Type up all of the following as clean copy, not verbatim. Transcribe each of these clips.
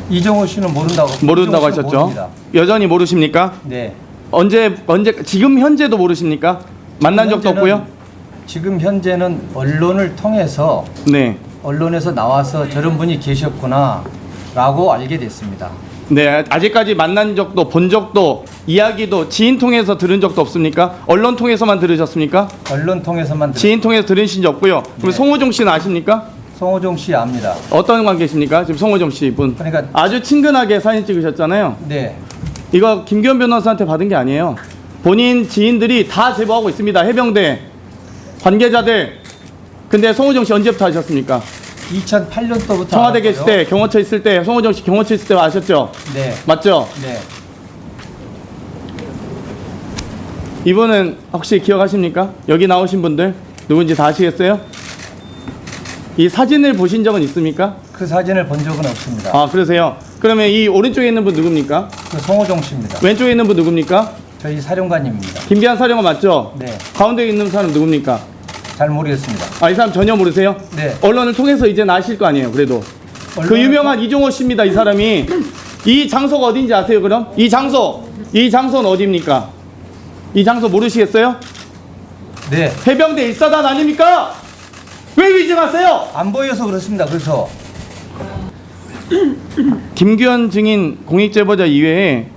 이정호 씨는 모른다고 하셨죠? 모릅니다. 여전히 모르십니까? 네. 언제 지금 현재도 모르십니까? 만난 적도 없고요. 지금 현재는 언론을 통해서 네. 언론에서 나와서 저런 분이 계셨구나라고 알게 됐습니다. 네, 아직까지 만난 적도 본 적도 이야기도 지인 통해서 들은 적도 없습니까? 언론 통해서만 들으셨습니까? 언론 통해서만 지인 통해서 들으신 적 없고요. 그럼 네. 송호종 씨는 아십니까? 송호종 씨 압니다. 어떤 관계십니까? 지금 송호종 씨 분. 그러니까 아주 친근하게 사진 찍으셨잖아요. 네. 이거 김기현 변호사한테 받은 게 아니에요. 본인 지인들이 다 제보하고 있습니다. 해병대 관계자들. 근데 송호종 씨 언제부터 하셨습니까? 2008년도부터 청와대 계실 때 경호처 있을 때 송호정 씨 경호처 있을 때 아셨죠? 네. 맞죠? 네. 이분은 혹시 기억하십니까? 여기 나오신 분들 누군지 다 아시겠어요? 이 사진을 보신 적은 있습니까? 그 사진을 본 적은 없습니다. 아, 그러세요? 그러면 이 오른쪽에 있는 분 누굽니까? 그 송호종 씨입니다. 왼쪽에 있는 분 누굽니까? 저희 사령관님입니다. 김기한 사령관 맞죠? 네. 가운데 있는 사람 누굽니까? 잘 모르겠습니다. 아, 이 사람 전혀 모르세요? 네. 언론을 통해서 이제 아실 거 아니에요, 그래도. 그 유명한 이종호 씨입니다, 이 사람이. 이 장소가 어딘지 아세요, 그럼? 이 장소는 어디입니까? 이 장소 모르시겠어요? 네. 해병대 1사단 아닙니까? 왜 위증하세요? 안 보여서 그렇습니다. 그래서 김규현 증인 공익제보자 이외에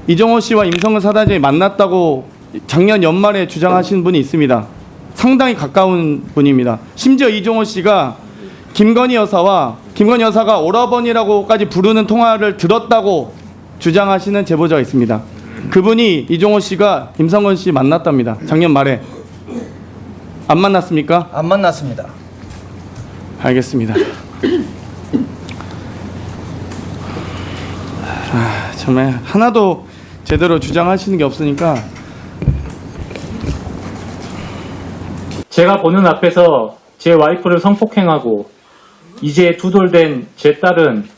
이종호 씨와 임성근 사단장이 만났다고 작년 연말에 주장하신 분이 있습니다. 상당히 가까운 분입니다. 심지어 이종호 씨가 김건희 여사가 오라버니라고까지 부르는 통화를 들었다고 주장하시는 제보자가 있습니다. 그분이 이종호 씨가 임성근 씨 만났답니다. 작년 말에. 안 만났습니까? 안 만났습니다. 알겠습니다. 정말 하나도 제대로 주장하시는 게 없으니까. 제가 보는 앞에서 제 와이프를 성폭행하고 이제 두 돌 된 제 딸은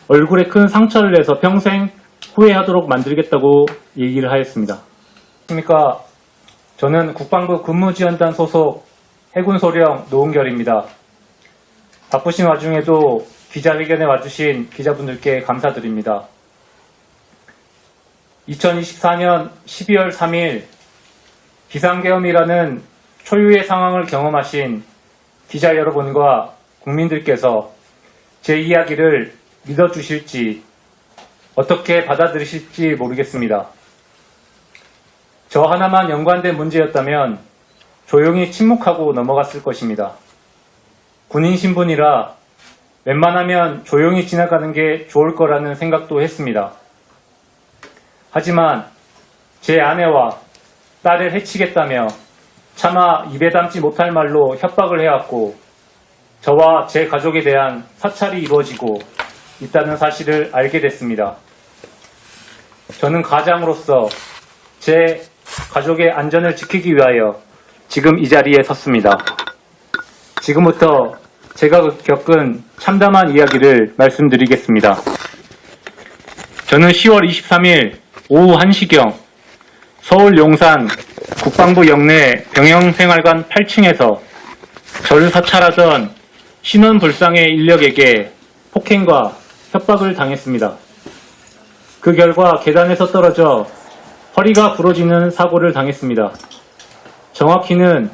얼굴에 큰 상처를 내서 평생 후회하도록 만들겠다고 얘기를 하였습니다. 그러니까 저는 국방부 군무지원단 소속 해군소령 노은결입니다. 바쁘신 와중에도 기자회견에 와주신 기자분들께 감사드립니다. 2024년 12월 3일 비상계엄이라는 초유의 상황을 경험하신 기자 여러분과 국민들께서 제 이야기를 믿어주실지 어떻게 받아들이실지 모르겠습니다. 저 하나만 연관된 문제였다면 조용히 침묵하고 넘어갔을 것입니다. 군인 신분이라 웬만하면 조용히 지나가는 게 좋을 거라는 생각도 했습니다. 하지만 제 아내와 딸을 해치겠다며 차마 입에 담지 못할 말로 협박을 해왔고 저와 제 가족에 대한 사찰이 이루어지고 있다는 사실을 알게 됐습니다. 저는 가장으로서 제 가족의 안전을 지키기 위하여 지금 이 자리에 섰습니다. 지금부터 제가 겪은 참담한 이야기를 말씀드리겠습니다. 저는 10월 23일 오후 1시경 서울 용산 국방부 영내 병영생활관 8층에서 저를 사찰하던 신원불상의 인력에게 폭행과 협박을 당했습니다. 그 결과 계단에서 떨어져 허리가 부러지는 사고를 당했습니다. 정확히는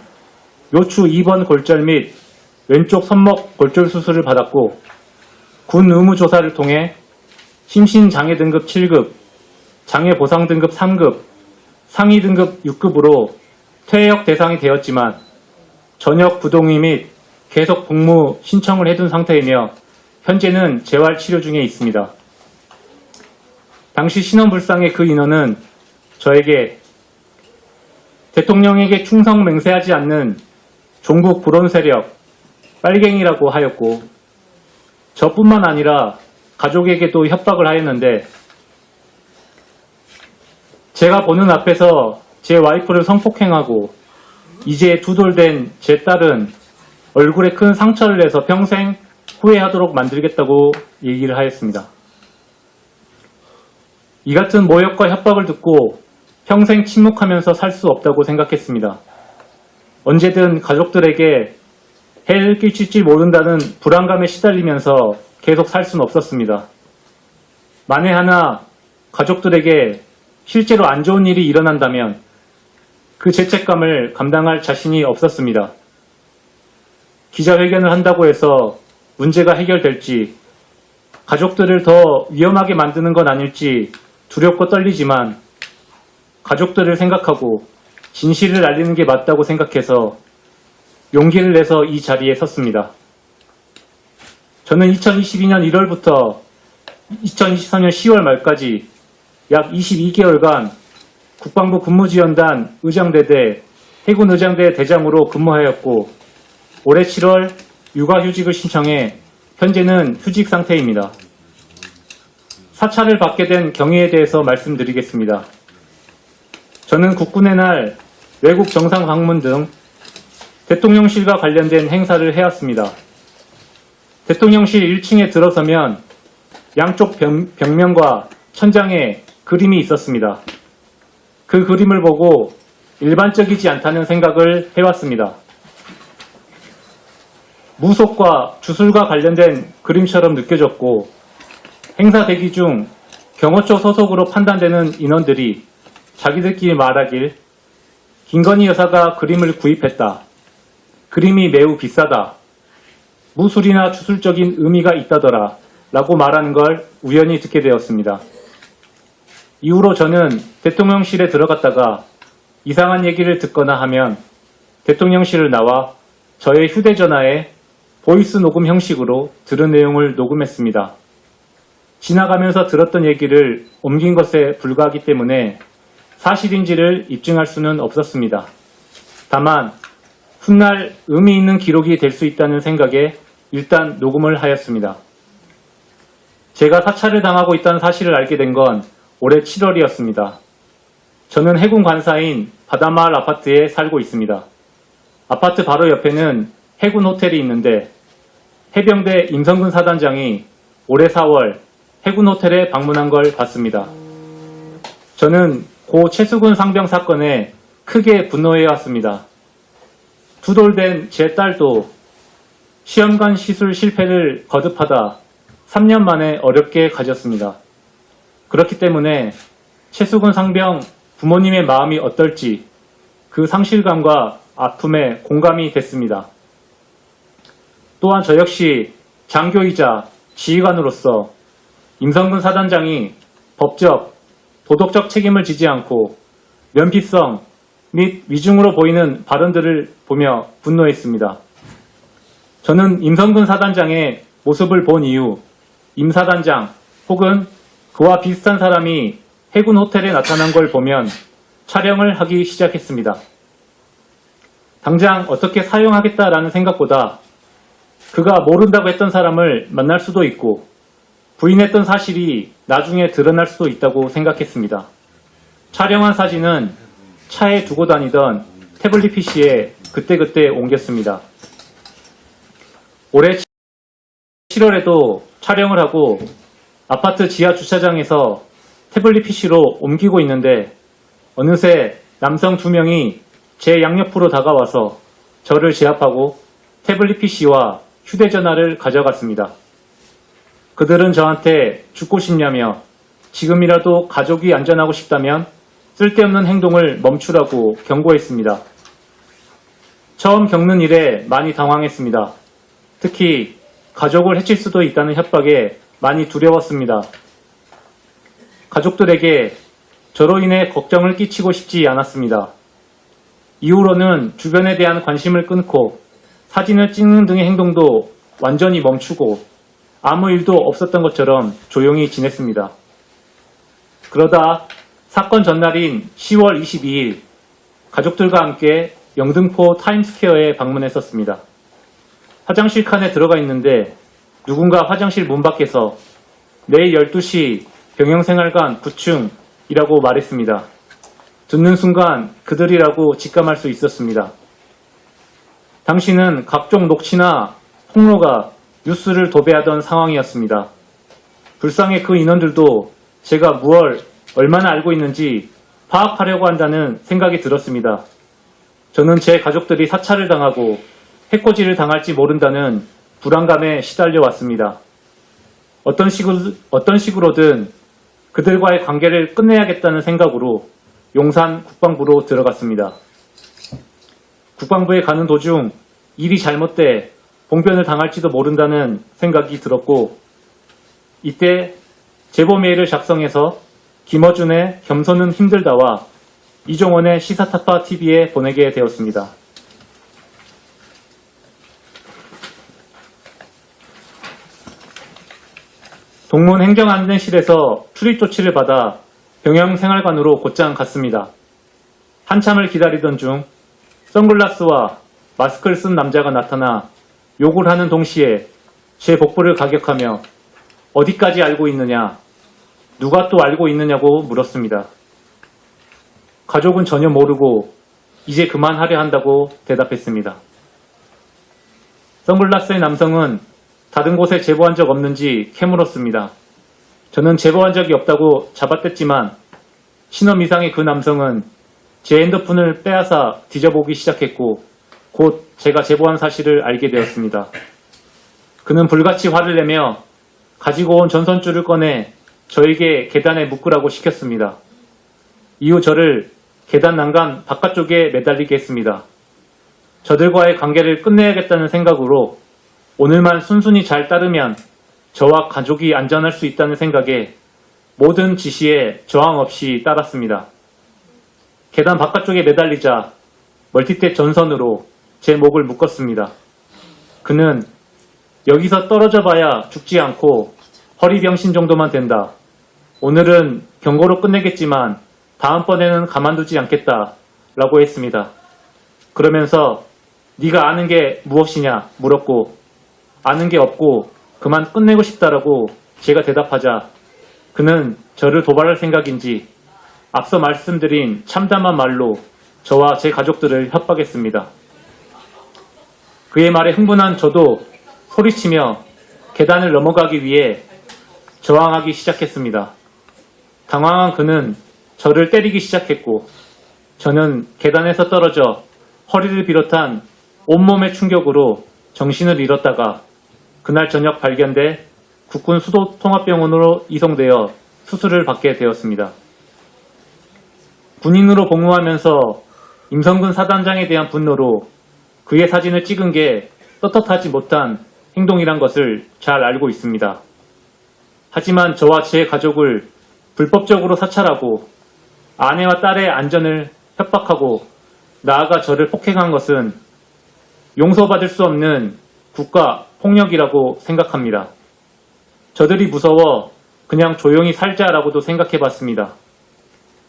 요추 2번 골절 및 왼쪽 손목 골절 수술을 받았고 군 의무조사를 통해 심신장애 등급 7급, 장애 보상 등급 3급, 상위 등급 6급으로 퇴역 대상이 되었지만 전역 부동의 및 계속 복무 신청을 해둔 상태이며 현재는 재활 치료 중에 있습니다. 당시 신원불상의 그 인원은 저에게 대통령에게 충성 맹세하지 않는 종북 불온 세력 빨갱이라고 하였고 저뿐만 아니라 가족에게도 협박을 하였는데 제가 보는 앞에서 제 와이프를 성폭행하고 이제 두 돌 된 제 딸은 얼굴에 큰 상처를 내서 평생 후회하도록 만들겠다고 얘기를 하였습니다. 이 같은 모욕과 협박을 듣고 평생 침묵하면서 살 수 없다고 생각했습니다. 언제든 가족들에게 해를 끼칠지 모른다는 불안감에 시달리면서 계속 살 수는 없었습니다. 만에 하나 가족들에게 실제로 안 좋은 일이 일어난다면 그 죄책감을 감당할 자신이 없었습니다. 기자회견을 한다고 해서 문제가 해결될지, 가족들을 더 위험하게 만드는 건 아닐지 두렵고 떨리지만 가족들을 생각하고 진실을 알리는 게 맞다고 생각해서 용기를 내서 이 자리에 섰습니다. 저는 2022년 1월부터 2023년 10월 말까지 약 22개월간 국방부 군무지원단 의장대대 해군의장대 대장으로 근무하였고 올해 7월 육아휴직을 신청해 현재는 휴직 상태입니다. 사찰을 받게 된 경위에 대해서 말씀드리겠습니다. 저는 국군의 날, 외국 정상 방문 등 대통령실과 관련된 행사를 해왔습니다. 대통령실 1층에 들어서면 양쪽 벽면과 천장에 그림이 있었습니다. 그 그림을 보고 일반적이지 않다는 생각을 해왔습니다. 무속과 주술과 관련된 그림처럼 느껴졌고 행사 대기 중 경호처 소속으로 판단되는 인원들이 자기들끼리 말하길 김건희 여사가 그림을 구입했다. 그림이 매우 비싸다. 무술이나 주술적인 의미가 있다더라. 라고 말하는 걸 우연히 듣게 되었습니다. 이후로 저는 대통령실에 들어갔다가 이상한 얘기를 듣거나 하면 대통령실을 나와 저의 휴대전화에 보이스 녹음 형식으로 들은 내용을 녹음했습니다. 지나가면서 들었던 얘기를 옮긴 것에 불과하기 때문에 사실인지를 입증할 수는 없었습니다. 다만 훗날 의미 있는 기록이 될 수 있다는 생각에 일단 녹음을 하였습니다. 제가 사찰을 당하고 있다는 사실을 알게 된 건 올해 7월이었습니다. 저는 해군 관사인 바다마을 아파트에 살고 있습니다. 아파트 바로 옆에는 해군 호텔이 있는데 해병대 임성근 사단장이 올해 4월 해군 호텔에 방문한 걸 봤습니다. 저는 고 최수근 상병 사건에 크게 분노해왔습니다. 두돌된 제 딸도 시험관 시술 실패를 거듭하다 3년 만에 어렵게 가졌습니다. 그렇기 때문에 최수근 상병 부모님의 마음이 어떨지 그 상실감과 아픔에 공감이 됐습니다. 또한 저 역시 장교이자 지휘관으로서 임성근 사단장이 법적, 도덕적 책임을 지지 않고 면피성 및 위중으로 보이는 발언들을 보며 분노했습니다. 저는 임성근 사단장의 모습을 본 이후 임 사단장 혹은 그와 비슷한 사람이 해군 호텔에 나타난 걸 보면 촬영을 하기 시작했습니다. 당장 어떻게 사용하겠다라는 생각보다 그가 모른다고 했던 사람을 만날 수도 있고 부인했던 사실이 나중에 드러날 수도 있다고 생각했습니다. 촬영한 사진은 차에 두고 다니던 태블릿 PC에 그때그때 옮겼습니다. 올해 7월에도 촬영을 하고 아파트 지하 주차장에서 태블릿 PC로 옮기고 있는데 어느새 남성 2명이 제 양옆으로 다가와서 저를 제압하고 태블릿 PC와 휴대전화를 가져갔습니다. 그들은 저한테 죽고 싶냐며 지금이라도 가족이 안전하고 싶다면 쓸데없는 행동을 멈추라고 경고했습니다. 처음 겪는 일에 많이 당황했습니다. 특히 가족을 해칠 수도 있다는 협박에 많이 두려웠습니다. 가족들에게 저로 인해 걱정을 끼치고 싶지 않았습니다. 이후로는 주변에 대한 관심을 끊고 사진을 찍는 등의 행동도 완전히 멈추고 아무 일도 없었던 것처럼 조용히 지냈습니다. 그러다 사건 전날인 10월 22일 가족들과 함께 영등포 타임스퀘어에 방문했었습니다. 화장실 칸에 들어가 있는데 누군가 화장실 문 밖에서 내일 12시 병영생활관 9층이라고 말했습니다. 듣는 순간 그들이라고 직감할 수 있었습니다. 당시는 각종 녹취나 폭로가 뉴스를 도배하던 상황이었습니다. 불쌍해 그 인원들도 제가 무얼 얼마나 알고 있는지 파악하려고 한다는 생각이 들었습니다. 저는 제 가족들이 사찰을 당하고 해코지를 당할지 모른다는 불안감에 시달려 왔습니다. 어떤 식으로든 그들과의 관계를 끝내야겠다는 생각으로 용산 국방부로 들어갔습니다. 국방부에 가는 도중 일이 잘못돼 봉변을 당할지도 모른다는 생각이 들었고, 이때 제보 메일을 작성해서 김어준의 겸손은 힘들다와 이종원의 시사타파 TV에 보내게 되었습니다. 동문 행정안전실에서 출입 조치를 받아 병영생활관으로 곧장 갔습니다. 한참을 기다리던 중 선글라스와 마스크를 쓴 남자가 나타나 욕을 하는 동시에 제 복부를 가격하며 어디까지 알고 있느냐, 누가 또 알고 있느냐고 물었습니다. 가족은 전혀 모르고 이제 그만하려 한다고 대답했습니다. 선글라스의 남성은 다른 곳에 제보한 적 없는지 캐물었습니다. 저는 제보한 적이 없다고 잡아댔지만 신원 이상의 그 남성은 제 핸드폰을 빼앗아 뒤져보기 시작했고 곧 제가 제보한 사실을 알게 되었습니다. 그는 불같이 화를 내며 가지고 온 전선줄을 꺼내 저에게 계단에 묶으라고 시켰습니다. 이후 저를 계단 난간 바깥쪽에 매달리게 했습니다. 저들과의 관계를 끝내야겠다는 생각으로 오늘만 순순히 잘 따르면 저와 가족이 안전할 수 있다는 생각에 모든 지시에 저항 없이 따랐습니다. 계단 바깥쪽에 매달리자 멀티탭 전선으로 제 목을 묶었습니다. 그는 여기서 떨어져 봐야 죽지 않고 허리병신 정도만 된다. 오늘은 경고로 끝내겠지만 다음번에는 가만두지 않겠다 라고 했습니다. 그러면서 네가 아는 게 무엇이냐 물었고 아는 게 없고 그만 끝내고 싶다라고 제가 대답하자 그는 저를 도발할 생각인지 앞서 말씀드린 참담한 말로 저와 제 가족들을 협박했습니다. 그의 말에 흥분한 저도 소리치며 계단을 넘어가기 위해 저항하기 시작했습니다. 당황한 그는 저를 때리기 시작했고 저는 계단에서 떨어져 허리를 비롯한 온몸의 충격으로 정신을 잃었다가 그날 저녁 발견돼 국군 수도통합병원으로 이송되어 수술을 받게 되었습니다. 군인으로 복무하면서 임성근 사단장에 대한 분노로 그의 사진을 찍은 게 떳떳하지 못한 행동이란 것을 잘 알고 있습니다. 하지만 저와 제 가족을 불법적으로 사찰하고 아내와 딸의 안전을 협박하고 나아가 저를 폭행한 것은 용서받을 수 없는 국가 폭력이라고 생각합니다. 저들이 무서워 그냥 조용히 살자라고도 생각해봤습니다.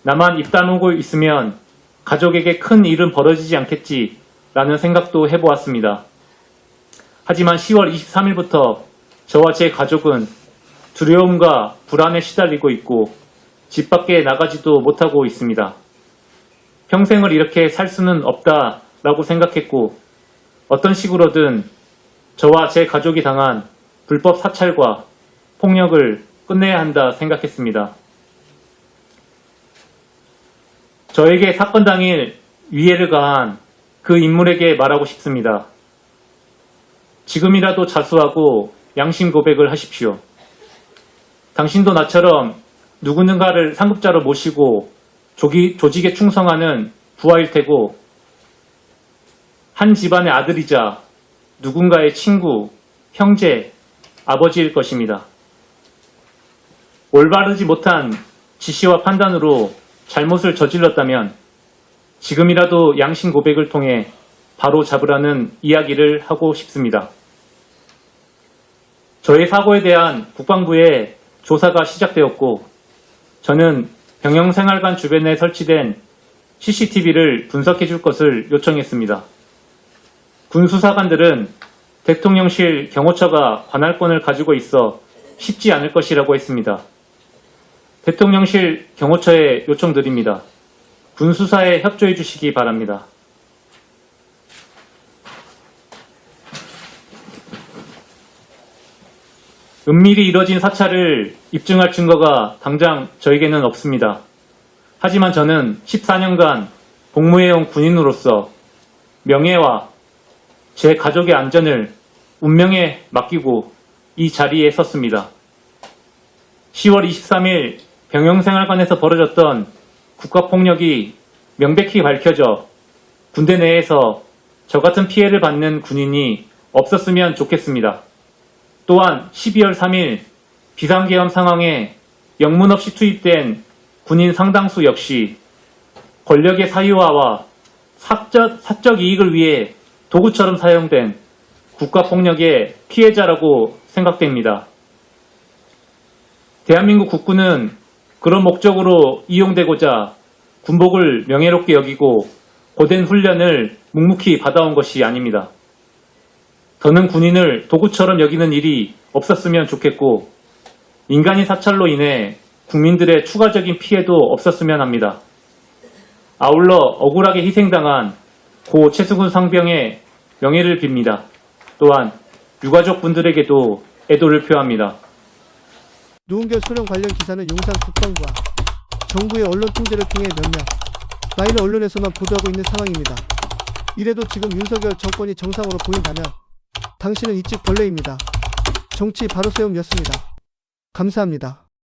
나만 입 다물고 있으면 가족에게 큰 일은 벌어지지 않겠지라는 생각도 해보았습니다. 하지만 10월 23일부터 저와 제 가족은 두려움과 불안에 시달리고 있고 집 밖에 나가지도 못하고 있습니다. 평생을 이렇게 살 수는 없다라고 생각했고 어떤 식으로든 저와 제 가족이 당한 불법 사찰과 폭력을 끝내야 한다 생각했습니다. 저에게 사건 당일 위해를 가한 그 인물에게 말하고 싶습니다. 지금이라도 자수하고 양심 고백을 하십시오. 당신도 나처럼 누군가를 상급자로 모시고 조직에 충성하는 부하일 테고 한 집안의 아들이자 누군가의 친구, 형제, 아버지일 것입니다. 올바르지 못한 지시와 판단으로 잘못을 저질렀다면 지금이라도 양심 고백을 통해 바로 잡으라는 이야기를 하고 싶습니다. 저의 사고에 대한 국방부의 조사가 시작되었고 저는 병영생활관 주변에 설치된 CCTV를 분석해 줄 것을 요청했습니다. 군 수사관들은 대통령실 경호처가 관할권을 가지고 있어 쉽지 않을 것이라고 했습니다. 대통령실 경호처에 요청드립니다. 군 수사에 협조해 주시기 바랍니다. 은밀히 이뤄진 사찰을 입증할 증거가 당장 저에게는 없습니다. 하지만 저는 14년간 복무해온 군인으로서 명예와 제 가족의 안전을 운명에 맡기고 이 자리에 섰습니다. 10월 23일 병영생활관에서 벌어졌던 국가폭력이 명백히 밝혀져 군대 내에서 저 같은 피해를 받는 군인이 없었으면 좋겠습니다. 또한 12월 3일 비상계엄 상황에 영문 없이 투입된 군인 상당수 역시 권력의 사유화와 사적 이익을 위해 도구처럼 사용된 국가폭력의 피해자라고 생각됩니다. 대한민국 국군은 그런 목적으로 이용되고자 군복을 명예롭게 여기고 고된 훈련을 묵묵히 받아온 것이 아닙니다. 더는 군인을 도구처럼 여기는 일이 없었으면 좋겠고 인간인 사찰로 인해 국민들의 추가적인 피해도 없었으면 합니다. 아울러 억울하게 희생당한 고 최승훈 상병의 명예를 빕니다. 또한 유가족 분들에게도 애도를 표합니다. 노은결 소령 관련 기사는 용산 국방부와 정부의 언론 통제를 통해 몇몇 마이너 언론에서만 보도하고 있는 상황입니다. 이래도 지금 윤석열 정권이 정상으로 보인다면 당신은 이찍 벌레입니다. 정치 바로 세움이었습니다. 감사합니다.